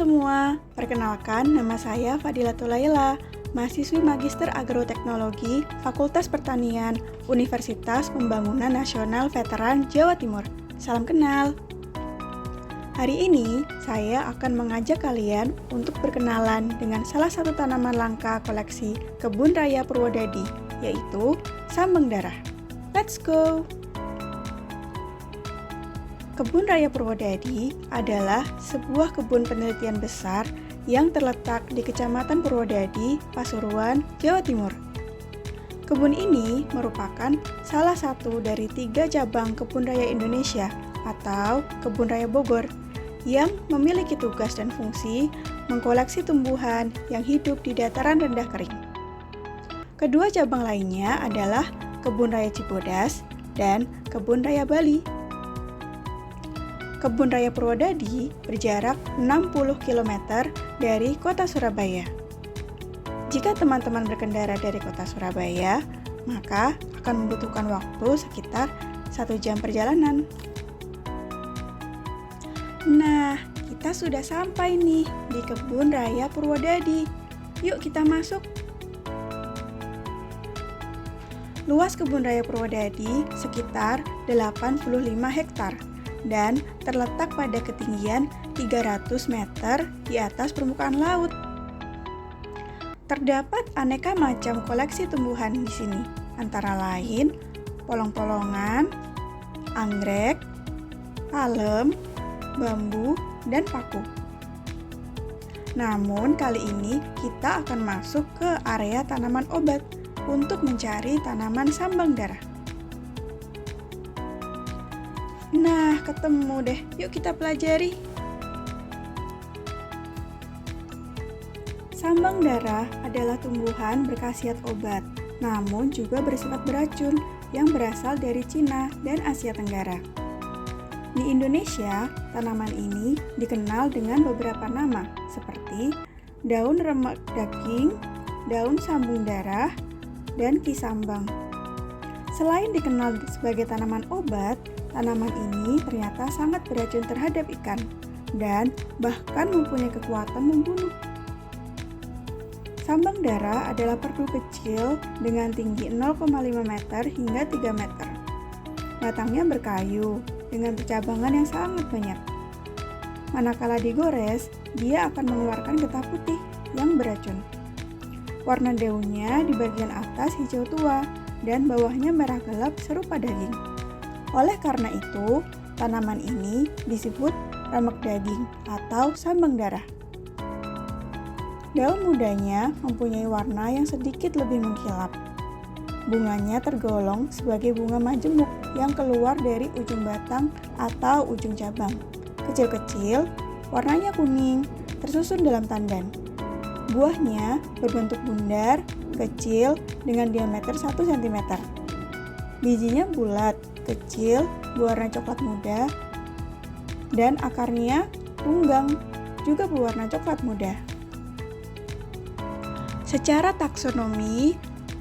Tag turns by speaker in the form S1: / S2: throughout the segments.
S1: semua, perkenalkan nama saya Fadilatul Laila, mahasiswi Magister Agroteknologi Fakultas Pertanian Universitas Pembangunan Nasional Veteran Jawa Timur. Salam kenal. Hari ini saya akan mengajak kalian untuk berkenalan dengan salah satu tanaman langka koleksi Kebun Raya Purwodadi, yaitu sambang darah. Let's go! Kebun Raya Purwodadi adalah sebuah kebun penelitian besar yang terletak di Kecamatan Purwodadi, Pasuruan, Jawa Timur. Kebun ini merupakan salah satu dari 3 cabang Kebun Raya Indonesia atau Kebun Raya Bogor yang memiliki tugas dan fungsi mengkoleksi tumbuhan yang hidup di dataran rendah kering. Kedua cabang lainnya adalah Kebun Raya Cibodas dan Kebun Raya Bali. Kebun Raya Purwodadi berjarak 60 km dari kota Surabaya. Jika teman-teman berkendara dari kota Surabaya, maka akan membutuhkan waktu sekitar 1 jam perjalanan. Nah, kita sudah sampai nih di Kebun Raya Purwodadi. Yuk kita masuk. Luas Kebun Raya Purwodadi sekitar 85 hektar. Dan terletak pada ketinggian 300 meter di atas permukaan laut. Terdapat aneka macam koleksi tumbuhan di sini, antara lain polong-polongan, anggrek, palem, bambu, dan paku. Namun kali ini kita akan masuk ke area tanaman obat untuk mencari tanaman sambang darah. Nah, ketemu deh. Yuk kita pelajari. Sambang darah adalah tumbuhan berkhasiat obat, namun juga bersifat beracun yang berasal dari Cina dan Asia Tenggara. Di Indonesia, tanaman ini dikenal dengan beberapa nama seperti daun remek daging, daun sambung darah, dan kisambang. Selain dikenal sebagai tanaman obat, tanaman ini ternyata sangat beracun terhadap ikan dan bahkan mempunyai kekuatan membunuh. Sambang darah adalah perdu kecil dengan tinggi 0,5 meter hingga 3 meter. Batangnya berkayu dengan percabangan yang sangat banyak. Manakala digores, dia akan mengeluarkan getah putih yang beracun. Warna daunnya di bagian atas hijau tua dan bawahnya merah gelap serupa daging. Oleh karena itu, tanaman ini disebut remek daging atau sambang darah. Daun mudanya mempunyai warna yang sedikit lebih mengkilap. Bunganya tergolong sebagai bunga majemuk yang keluar dari ujung batang atau ujung cabang. Kecil-kecil, warnanya kuning, tersusun dalam tandan. Buahnya berbentuk bundar, kecil, dengan diameter 1 cm. Bijinya bulat, kecil, berwarna coklat muda, dan akarnya tunggang, juga berwarna coklat muda. Secara taksonomi,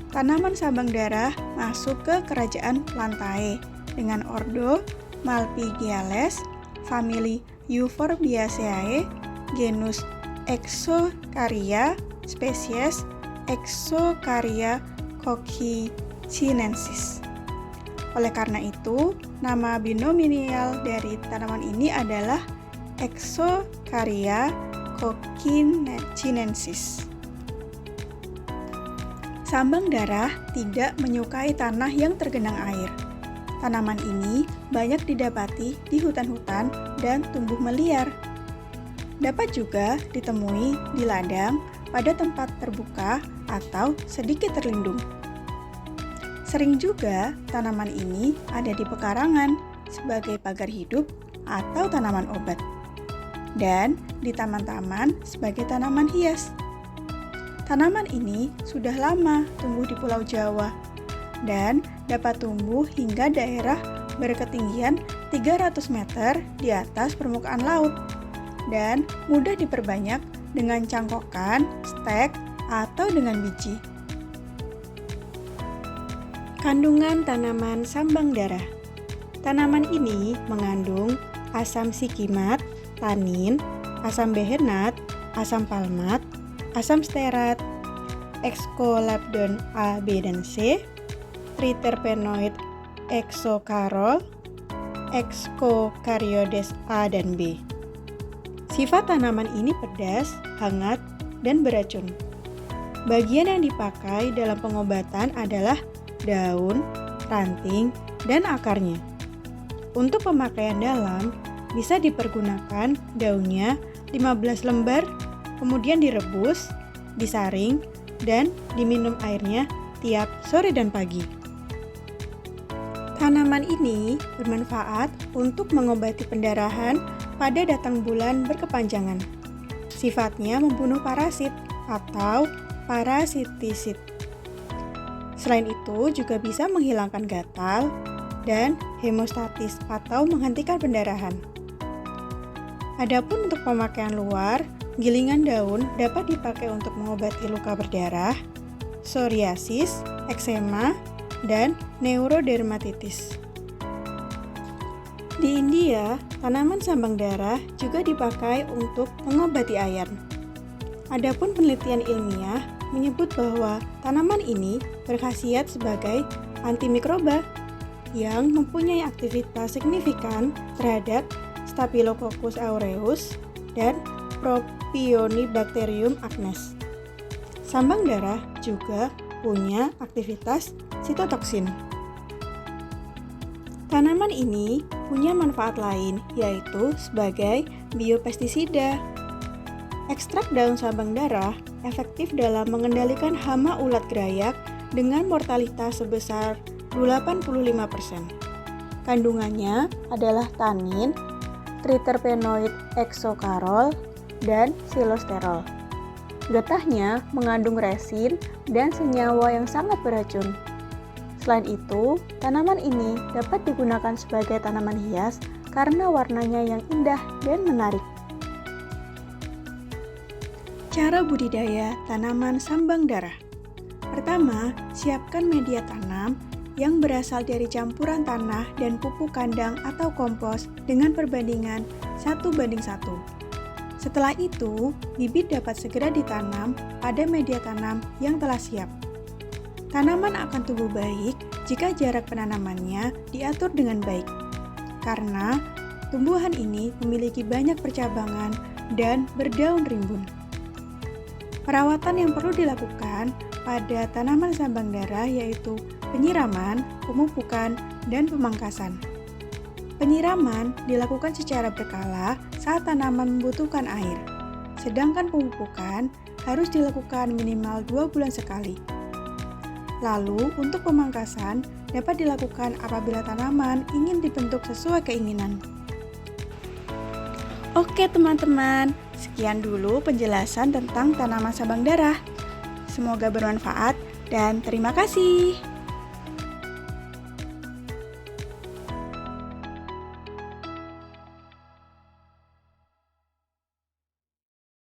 S1: tanaman sambang darah masuk ke kerajaan Plantae dengan ordo Malpighiales, famili Euphorbiaceae, genus Exocaria, spesies Exocaria cochinensis. Oleh karena itu, nama binomial dari tanaman ini adalah Exocaria cochinensis. Sambang darah tidak menyukai tanah yang tergenang air. Tanaman ini banyak didapati di hutan-hutan dan tumbuh meliar. Dapat juga ditemui di ladang pada tempat terbuka atau sedikit terlindung. Sering juga tanaman ini ada di pekarangan sebagai pagar hidup atau tanaman obat, dan di taman-taman sebagai tanaman hias. Tanaman ini sudah lama tumbuh di Pulau Jawa dan dapat tumbuh hingga daerah berketinggian 300 meter di atas permukaan laut dan mudah diperbanyak dengan cangkokan, stek, atau dengan biji. Kandungan tanaman sambang darah. Tanaman ini mengandung asam sikimat, tanin, asam behernat, asam palmat, asam stearat, ekskoladon A, B, dan C, triterpenoid eksokarol, ekskokariodes A dan B. Sifat tanaman ini pedas, hangat, dan beracun. Bagian yang dipakai dalam pengobatan adalah daun, ranting, dan akarnya. Untuk pemakaian dalam, bisa dipergunakan daunnya 15 lembar, kemudian direbus, disaring, dan diminum airnya tiap sore dan pagi. Tanaman ini bermanfaat untuk mengobati pendarahan pada datang bulan berkepanjangan. Sifatnya membunuh parasit atau parasitisid. Selain itu juga bisa menghilangkan gatal dan hemostatis atau menghentikan pendarahan. Adapun untuk pemakaian luar, gilingan daun dapat dipakai untuk mengobati luka berdarah, psoriasis, eksema, dan neurodermatitis. Di India, tanaman sambang darah juga dipakai untuk mengobati ayan. Adapun penelitian ilmiah menyebut bahwa tanaman ini berkhasiat sebagai antimikroba yang mempunyai aktivitas signifikan terhadap Staphylococcus aureus dan Propionibacterium acnes. Sambang darah juga punya aktivitas sitotoksin. Tanaman ini punya manfaat lain, yaitu sebagai biopestisida. Ekstrak daun sambang darah efektif dalam mengendalikan hama ulat gerayak dengan mortalitas sebesar 85%. Kandungannya adalah tanin, triterpenoid eksokarol, dan silosterol. Getahnya mengandung resin dan senyawa yang sangat beracun. Selain itu, tanaman ini dapat digunakan sebagai tanaman hias karena warnanya yang indah dan menarik. Cara budidaya tanaman sambang darah. Pertama, siapkan media tanam yang berasal dari campuran tanah dan pupuk kandang atau kompos dengan perbandingan 1:1. Setelah itu, bibit dapat segera ditanam pada media tanam yang telah siap. Tanaman akan tumbuh baik jika jarak penanamannya diatur dengan baik, karena tumbuhan ini memiliki banyak percabangan dan berdaun rimbun. Perawatan yang perlu dilakukan pada tanaman sambang darah yaitu penyiraman, pemupukan, dan pemangkasan. Penyiraman dilakukan secara berkala saat tanaman membutuhkan air, sedangkan pemupukan harus dilakukan minimal 2 bulan sekali. Lalu, untuk pemangkasan dapat dilakukan apabila tanaman ingin dibentuk sesuai keinginan. Oke teman-teman, sekian dulu penjelasan tentang tanaman sambang darah. Semoga bermanfaat dan terima kasih.